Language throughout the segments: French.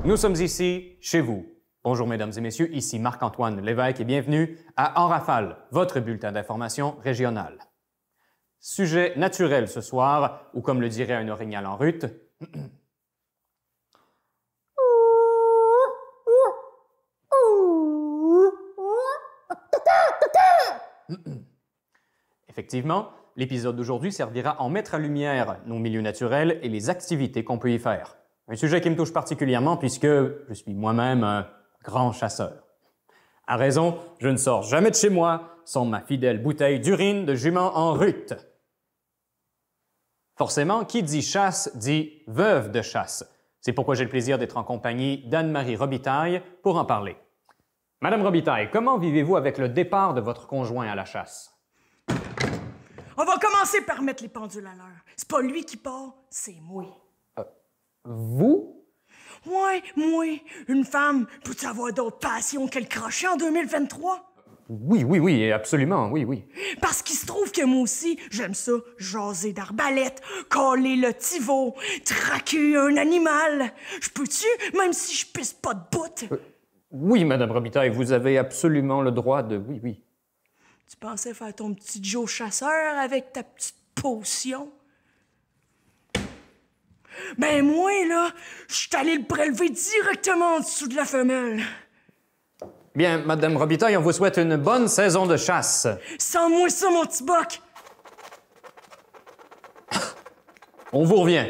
Nous sommes ici, chez vous. Bonjour, mesdames et messieurs, ici Marc-Antoine Lévesque et bienvenue à En Rafale, votre bulletin d'information régional. Sujet naturel ce soir, ou comme le dirait un orignal en rut, Effectivement, l'épisode d'aujourd'hui servira à en mettre à lumière nos milieux naturels et les activités qu'on peut y faire. Un sujet qui me touche particulièrement puisque je suis moi-même un grand chasseur. À raison, je ne sors jamais de chez moi sans ma fidèle bouteille d'urine de jument en rut. Forcément, qui dit chasse dit veuve de chasse. C'est pourquoi j'ai le plaisir d'être en compagnie d'Anne-Marie Robitaille pour en parler. Madame Robitaille, comment vivez-vous avec le départ de votre conjoint à la chasse? On va commencer par mettre les pendules à l'heure. C'est pas lui qui part, c'est moi. Vous? Ouais, moi. Une femme, peut-tu avoir d'autres passions que le crochet en 2023? Oui, absolument, oui. Parce qu'il se trouve que moi aussi, j'aime ça, jaser d'arbalète, coller le tivot, traquer un animal. Je peux-tu, même si je pisse pas de bout? Oui, Madame Robitaille, vous avez absolument le droit de... Oui. Tu pensais faire ton petit Joe chasseur avec ta petite potion? Ben moi, là, je suis allé le prélever directement en dessous de la femelle. Bien, Madame Robitaille, on vous souhaite une bonne saison de chasse. Sans moi ça, mon petit boc! On vous revient.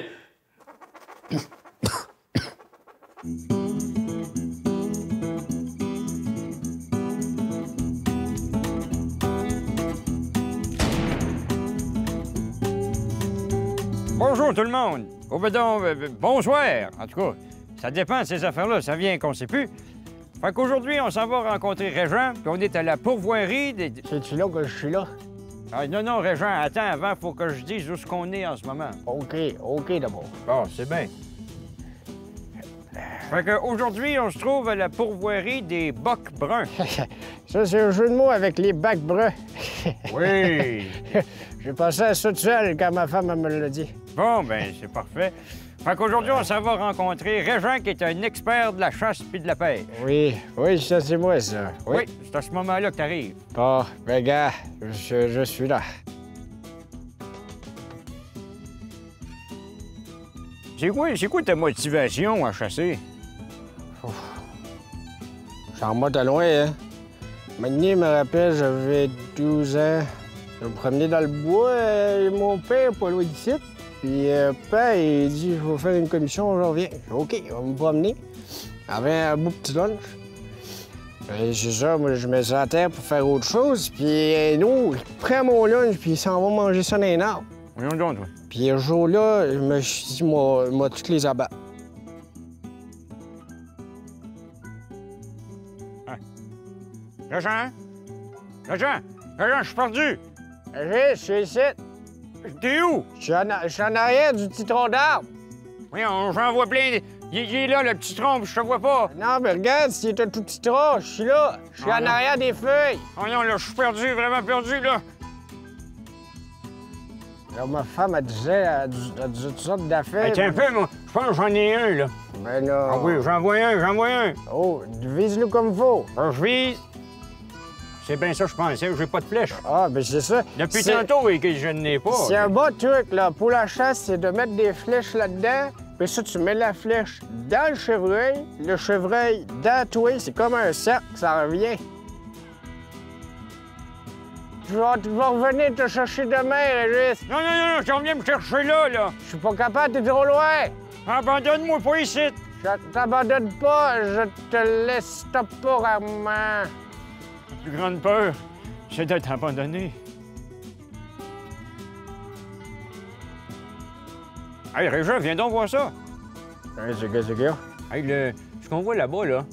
Bonjour tout le monde. Oh ben donc, bonsoir. En tout cas, ça dépend de ces affaires-là, ça vient qu'on sait plus. Fait qu'aujourd'hui, on s'en va rencontrer Régent, puis on est à la pourvoirie des... C'est-tu là que je suis là? Ah, non, Régent, attends, avant, faut que je dise où est-ce qu'on est en ce moment. OK d'abord. Bon, c'est bien. Fait qu'aujourd'hui, on se trouve à la pourvoirie des bocs bruns. Ça, c'est un jeu de mots avec les bacs bruns. Oui! J'ai pensé à ça tout seul quand ma femme elle me l'a dit. Bon, ben c'est parfait. Fait qu'aujourd'hui, on s'en va rencontrer Régent, qui est un expert de la chasse puis de la pêche. Oui, ça, c'est moi, ça. Oui, c'est à ce moment-là que t'arrives. Bon, ben, gars, je suis là. C'est quoi ta motivation à chasser? J'en remonte à loin, hein. Maintenant, je me rappelle, j'avais 12 ans. Je me promenais dans le bois, mon père, pas loin d'ici. Puis, père, il dit, je vais faire une commission, je reviens. OK, on va me promener. J'avais un beau petit lunch. Ben, c'est ça, moi, je me suis à terre pour faire autre chose. Puis, nous, je prends mon lunch, puis il s'en va manger ça dans un arbre. Voyons donc, toi. Puis, un jour-là, je me suis dit, moi, toutes les abattre. Régent, je suis perdu. Je suis ici. T'es où? Je suis en arrière du petit tronc d'arbre. Voyons, j'en vois plein. Il est là, le petit tronc, je te vois pas. Non, mais regarde, c'est un tout petit tronc. Je suis là. Je suis en arrière des feuilles. Voyons, là, je suis perdu, vraiment perdu, là. Alors, ma femme, elle disait toutes sortes d'affaires. Tiens un peu, moi. Je pense que j'en ai un, là. Ben là... Ah oui, j'en vois un. Oh, vise-le comme faut. Je vise. C'est bien ça, je pense. J'ai pas de flèche. Ah, ben c'est ça. Depuis tantôt, et que je n'ai pas. C'est un bon truc, là, pour la chasse, c'est de mettre des flèches là-dedans. Puis ça, tu mets la flèche dans le chevreuil dans toi. C'est comme un cercle, ça revient. Tu vas revenir te chercher demain, Régis. Non, tu reviens me chercher là. Je suis pas capable, t'es trop loin. Abandonne-moi pas ici. Je t'abandonne pas, je te laisse temporairement. La plus grande peur, c'est d'être abandonné. Hey, Régent, viens donc voir ça. Hein, c'est quoi? Hey, ce qu'on voit là-bas, là,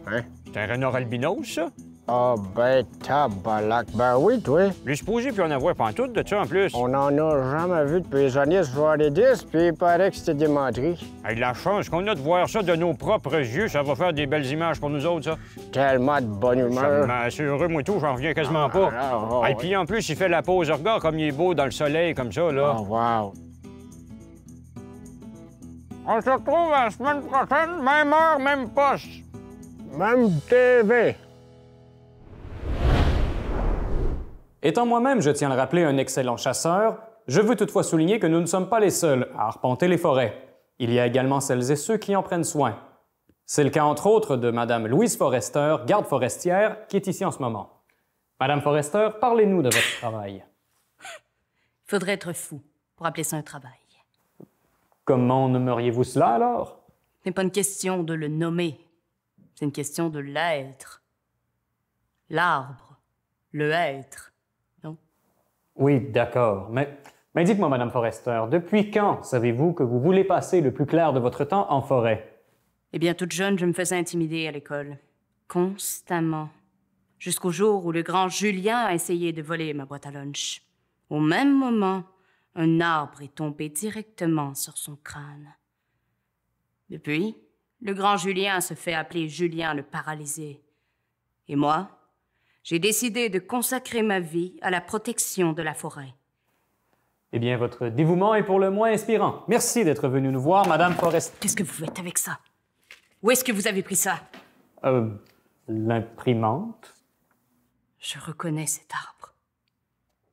Hein? c'est un renard albinos, ça? Ah, ben, tabalac. Ben oui, toi. Il est supposé puis en avoir pantoute de ça, en plus. On en a jamais vu depuis les années 70, puis il paraît que c'était démentré. Hey, la chance qu'on a de voir ça de nos propres yeux, ça va faire des belles images pour nous autres, ça. Tellement de bonne Ça humeur. m'assure, moi tout, j'en reviens quasiment pas. Hey, puis en plus, il fait la pause. Regarde comme il est beau dans le soleil, comme ça, là. Oh, wow. On se retrouve la semaine prochaine, même heure, même poste. Même TV. Étant moi-même, je tiens à le rappeler, un excellent chasseur, je veux toutefois souligner que nous ne sommes pas les seuls à arpenter les forêts. Il y a également celles et ceux qui en prennent soin. C'est le cas, entre autres, de Mme Louise Forester, garde forestière, qui est ici en ce moment. Madame Forester, parlez-nous de votre travail. Il faudrait être fou pour appeler ça un travail. Comment nommeriez-vous cela, alors? Ce n'est pas une question de le nommer, c'est une question de l'être. L'arbre, le être, non? Oui, d'accord, mais dites-moi, Madame Forester, depuis quand savez-vous que vous voulez passer le plus clair de votre temps en forêt? Eh bien, toute jeune, je me faisais intimider à l'école. Constamment. Jusqu'au jour où le grand Julien a essayé de voler ma boîte à lunch. Au même moment, un arbre est tombé directement sur son crâne. Depuis, le grand Julien se fait appeler Julien le paralysé. Et moi, j'ai décidé de consacrer ma vie à la protection de la forêt. Eh bien, votre dévouement est pour le moins inspirant. Merci d'être venue nous voir, Madame Forester. Qu'est-ce que vous faites avec ça? Où est-ce que vous avez pris ça? L'imprimante? Je reconnais cet arbre.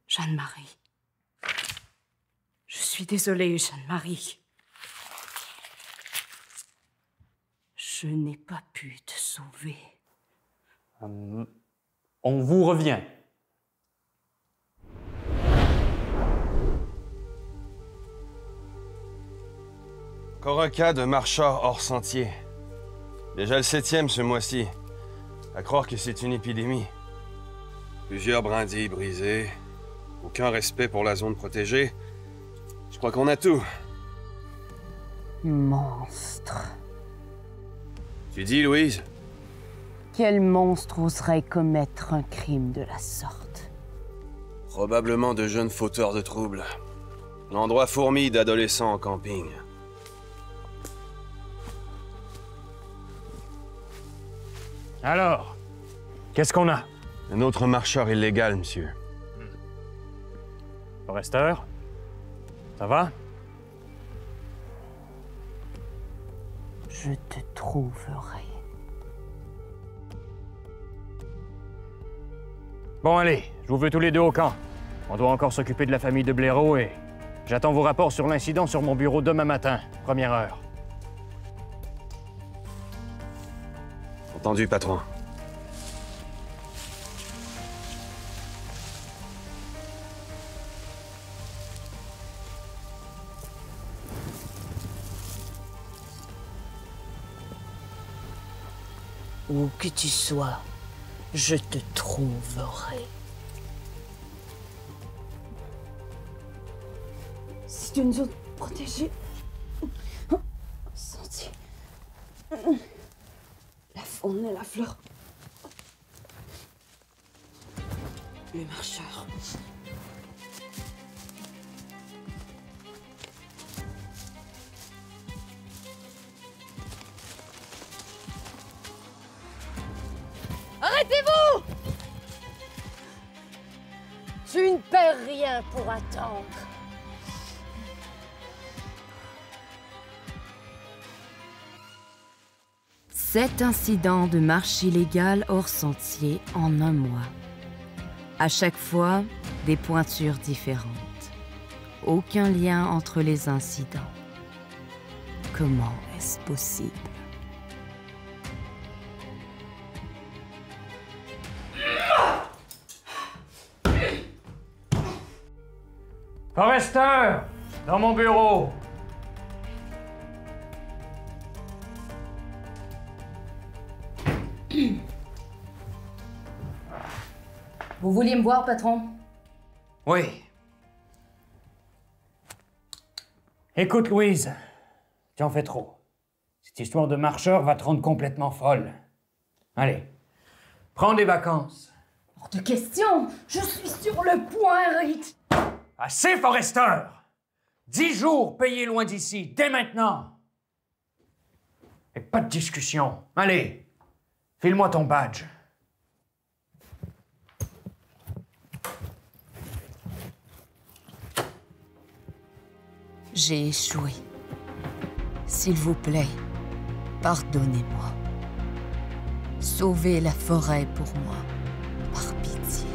Jeanne-Marie. Je suis désolée, Jeanne-Marie. Je n'ai pas pu te sauver. On vous revient. Encore un cas de marcheur hors sentier. Déjà le 7e ce mois-ci. À croire que c'est une épidémie. Plusieurs brindilles brisées. Aucun respect pour la zone protégée. Je crois qu'on a tout. Monstre. Tu dis, Louise? Quel monstre oserait commettre un crime de la sorte? Probablement de jeunes fauteurs de troubles. L'endroit fourmille d'adolescents en camping. Alors, qu'est-ce qu'on a? Un autre marcheur illégal, monsieur. Forester? Ça va? Je te trouverai. Bon, allez, je vous veux tous les deux au camp. On doit encore s'occuper de la famille de Blaireau et j'attends vos rapports sur l'incident sur mon bureau demain matin, première heure. Entendu, patron. Où que tu sois, je te trouverai. C'est une zone protégée. Sentier. La faune et la flore. Les marcheurs. Arrêtez-vous! Tu ne perds rien pour attendre. Sept incidents de marche illégale hors sentier en un mois. À chaque fois, des pointures différentes. Aucun lien entre les incidents. Comment est-ce possible? Forester! Dans mon bureau! Vous vouliez me voir, patron? Oui. Écoute, Louise, tu en fais trop. Cette histoire de marcheur va te rendre complètement folle. Allez, prends des vacances. Hors de question! Je suis sur le point, Rite! Assez, Forester! 10 jours payés loin d'ici, dès maintenant! Et pas de discussion. Allez, file-moi ton badge. J'ai échoué. S'il vous plaît, pardonnez-moi. Sauvez la forêt pour moi, par pitié.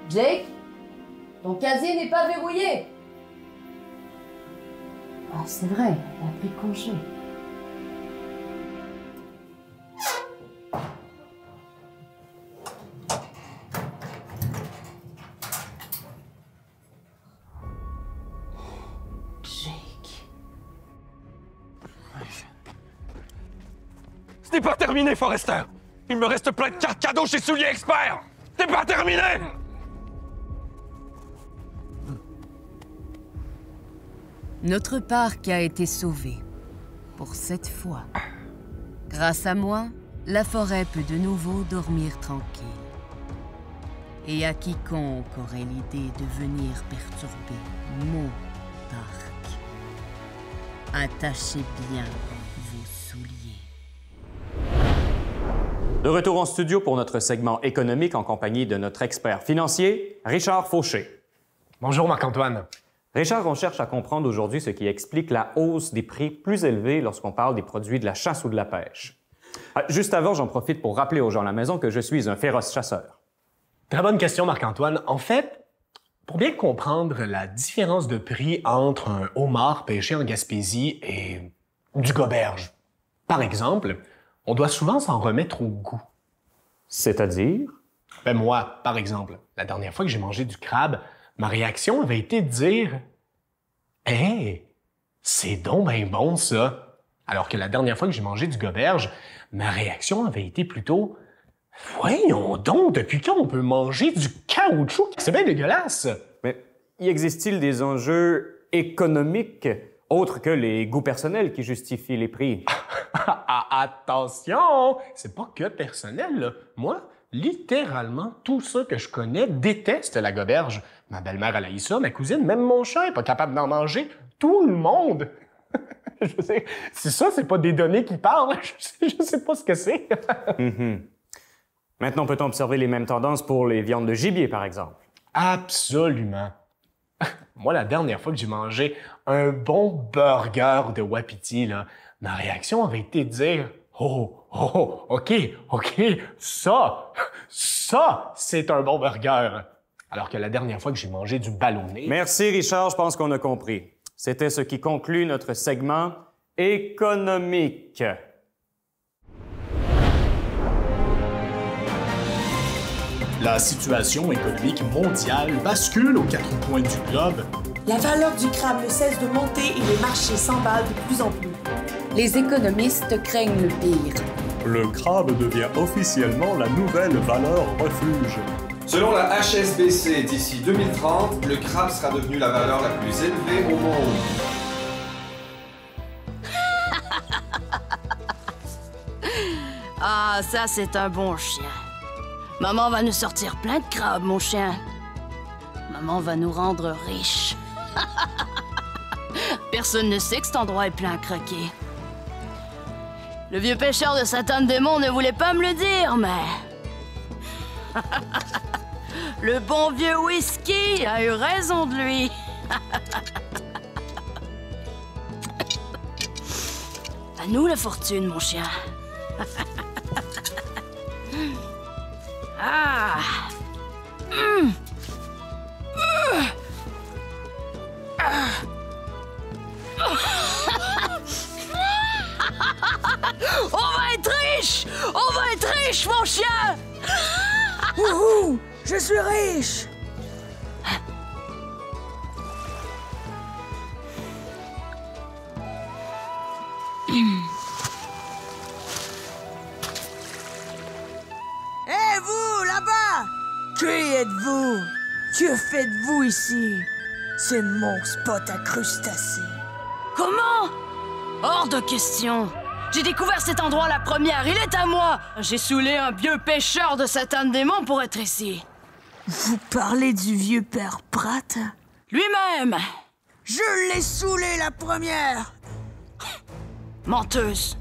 Jake, ton casier n'est pas verrouillé. Ah, c'est vrai, elle a pris congé. Ce n'est pas terminé, Forrester! Il me reste plein de cartes cadeaux chez Soulier Expert! C'est pas terminé! Notre parc a été sauvé. Pour cette fois. Grâce à moi, la forêt peut de nouveau dormir tranquille. Et à quiconque aurait l'idée de venir perturber mon parc, attachez bien vos souliers. De retour en studio pour notre segment économique en compagnie de notre expert financier, Richard Fauché. Bonjour Marc-Antoine. Richard, on cherche à comprendre aujourd'hui ce qui explique la hausse des prix plus élevés lorsqu'on parle des produits de la chasse ou de la pêche. Juste avant, j'en profite pour rappeler aux gens à la maison que je suis un féroce chasseur. Très bonne question, Marc-Antoine. En fait, pour bien comprendre la différence de prix entre un homard pêché en Gaspésie et du goberge, par exemple, on doit souvent s'en remettre au goût. C'est-à-dire? Ben moi, par exemple, la dernière fois que j'ai mangé du crabe, ma réaction avait été de dire « Hey, c'est donc ben bon ça! » Alors que la dernière fois que j'ai mangé du goberge, ma réaction avait été plutôt « Voyons donc, depuis quand on peut manger du caoutchouc? C'est bien dégueulasse! » Mais y existe-t-il des enjeux économiques autres que les goûts personnels qui justifient les prix? Attention! C'est pas que personnel, là. Moi, littéralement, tous ceux que je connais détestent la goberge. Ma belle-mère, elle haït ça, ma cousine, même mon chat est pas capable d'en manger. Tout le monde! Je sais, si ça, c'est pas des données qui parlent, je sais pas ce que c'est. Maintenant, peut-on observer les mêmes tendances pour les viandes de gibier, par exemple? Absolument. Moi, la dernière fois que j'ai mangé un bon burger de Wapiti, là, ma réaction avait été de dire « Oh, OK, ça, c'est un bon burger! » Alors que la dernière fois que j'ai mangé du ballonné... Merci, Richard, je pense qu'on a compris. C'était ce qui conclut notre segment économique. La situation économique mondiale bascule aux quatre coins du globe. La valeur du crabe ne cesse de monter et les marchés s'emballent de plus en plus. Les économistes craignent le pire. Le crabe devient officiellement la nouvelle valeur refuge. Selon la HSBC, d'ici 2030, le crabe sera devenu la valeur la plus élevée au monde. Ah, ça, c'est un bon chien. Maman va nous sortir plein de crabes, mon chien. Maman va nous rendre riches. Personne ne sait que cet endroit est plein à craquer. Le vieux pêcheur de Satan-Démon ne voulait pas me le dire, mais... Le bon vieux whisky a eu raison de lui. À nous la fortune, mon chien. Ah. On va être riche! On va être riche, mon chien! Wouhou! Je suis riche! Hé, vous, là-bas! Qui êtes-vous? Que faites-vous ici? C'est mon spot à crustacés. Comment? Hors de question! J'ai découvert cet endroit la première, il est à moi! J'ai saoulé un vieux pêcheur de Satan-Démon pour être ici. Vous parlez du vieux père Pratt? Lui-même! Je l'ai saoulé la première! Menteuse.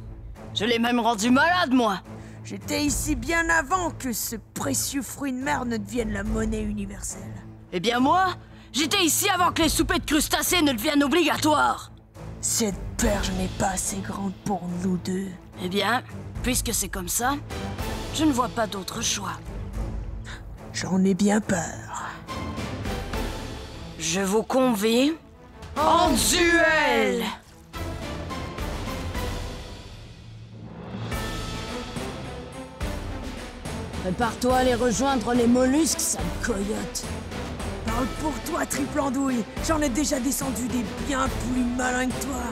Je l'ai même rendu malade, moi. J'étais ici bien avant que ce précieux fruit de mer ne devienne la monnaie universelle. Eh bien moi, j'étais ici avant que les soupers de crustacés ne deviennent obligatoires. Cette perche n'est pas assez grande pour nous deux. Eh bien, puisque c'est comme ça, je ne vois pas d'autre choix. J'en ai bien peur. Je vous convie en duel! Prépare-toi à aller rejoindre les mollusques, sale coyote. Parle pour toi, triple andouille. J'en ai déjà descendu des bien plus malins que toi.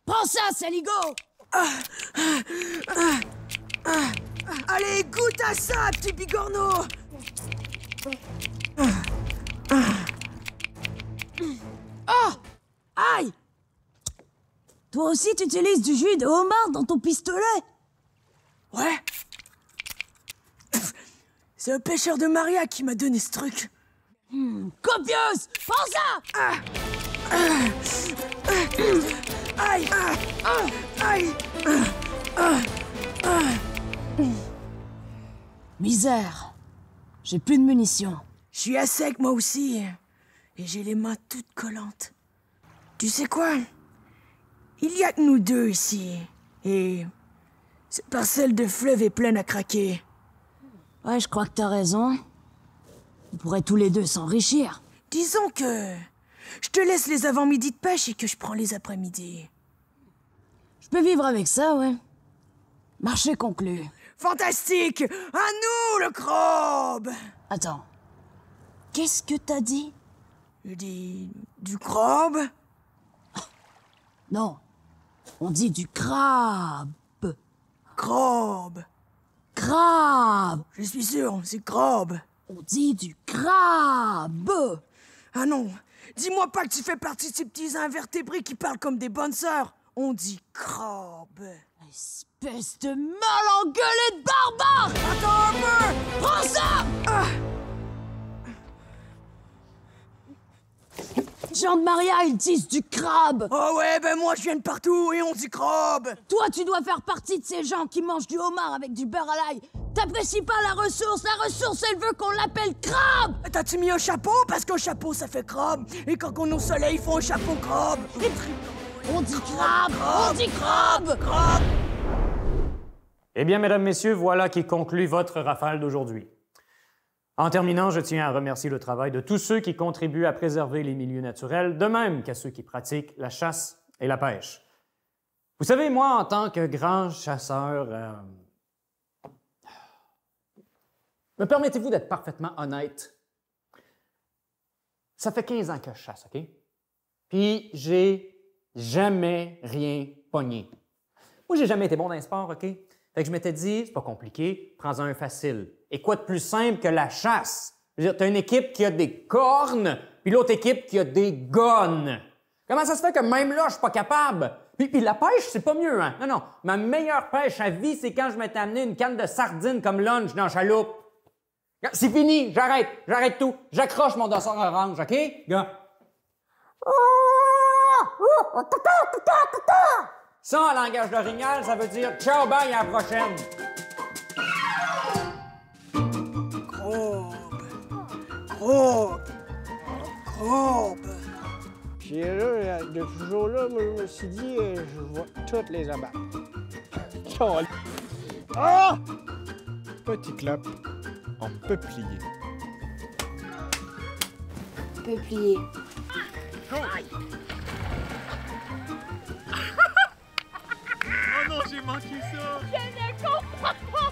Prends ça, Saligo! Allez, goûte à ça, petit bigorneau! Oh! Aïe! Toi aussi, tu utilises du jus de homard dans ton pistolet? Ouais? C'est un pêcheur de Maria qui m'a donné ce truc. Copieuse! Prends ça! Aïe! Aïe! Misère. J'ai plus de munitions. Je suis à sec, moi aussi. Et j'ai les mains toutes collantes. Tu sais quoi? Il y a que nous deux ici. Et cette parcelle de fleuve est pleine à craquer. Ouais, je crois que t'as raison. On pourrait tous les deux s'enrichir. Disons que je te laisse les avant-midi de pêche et que je prends les après-midi. Je peux vivre avec ça, ouais. Marché conclu. Fantastique! À nous, le crabe! Attends. Qu'est-ce que t'as dit? Je dis du crabe? Non. On dit du crabe. Crabe. Crabe. Je suis sûr, c'est crabe. On dit du crabe. Ah non, dis-moi pas que tu fais partie de ces petits invertébrés qui parlent comme des bonnes sœurs. On dit crabe. Espèce de mal engueulé de barbare! Attends un peu! Prends ça! Jean de Maria, ils disent du crabe! Oh ouais, ben moi je viens de partout et on dit crabe! Toi, tu dois faire partie de ces gens qui mangent du homard avec du beurre à l'ail. T'apprécies pas la ressource elle veut qu'on l'appelle crabe! T'as-tu mis un chapeau? Parce qu'un chapeau ça fait crabe. Et quand on est au soleil, il faut un chapeau crabe. On dit crabe! On dit crabe! Crabe! Eh bien, mesdames, messieurs, voilà qui conclut votre rafale d'aujourd'hui. En terminant, je tiens à remercier le travail de tous ceux qui contribuent à préserver les milieux naturels, de même qu'à ceux qui pratiquent la chasse et la pêche. Vous savez, moi, en tant que grand chasseur, me permettez-vous d'être parfaitement honnête? Ça fait 15 ans que je chasse, OK? Puis j'ai jamais rien pogné. Moi, j'ai jamais été bon dans les sports, OK? Fait que je m'étais dit, c'est pas compliqué, prends-en un facile. Et quoi de plus simple que la chasse? Je veux dire, t'as une équipe qui a des cornes, puis l'autre équipe qui a des gonnes. Comment ça se fait que même là, je suis pas capable? Puis la pêche, c'est pas mieux, hein? Non, non. Ma meilleure pêche à vie, c'est quand je m'étais amené une canne de sardines comme lunch dans la chaloupe. C'est fini, j'arrête tout. J'accroche mon dossard orange, OK? Gars. Ça, en langage d'orignal, ça veut dire ciao, bye, à la prochaine. Crabe. Puis là, depuis ce jour-là, moi, je me suis dit, je vois toutes les abattre. Ah! Petit clap en peuplier. Peuplier. Oh non, j'ai manqué ça! Je ne comprends pas!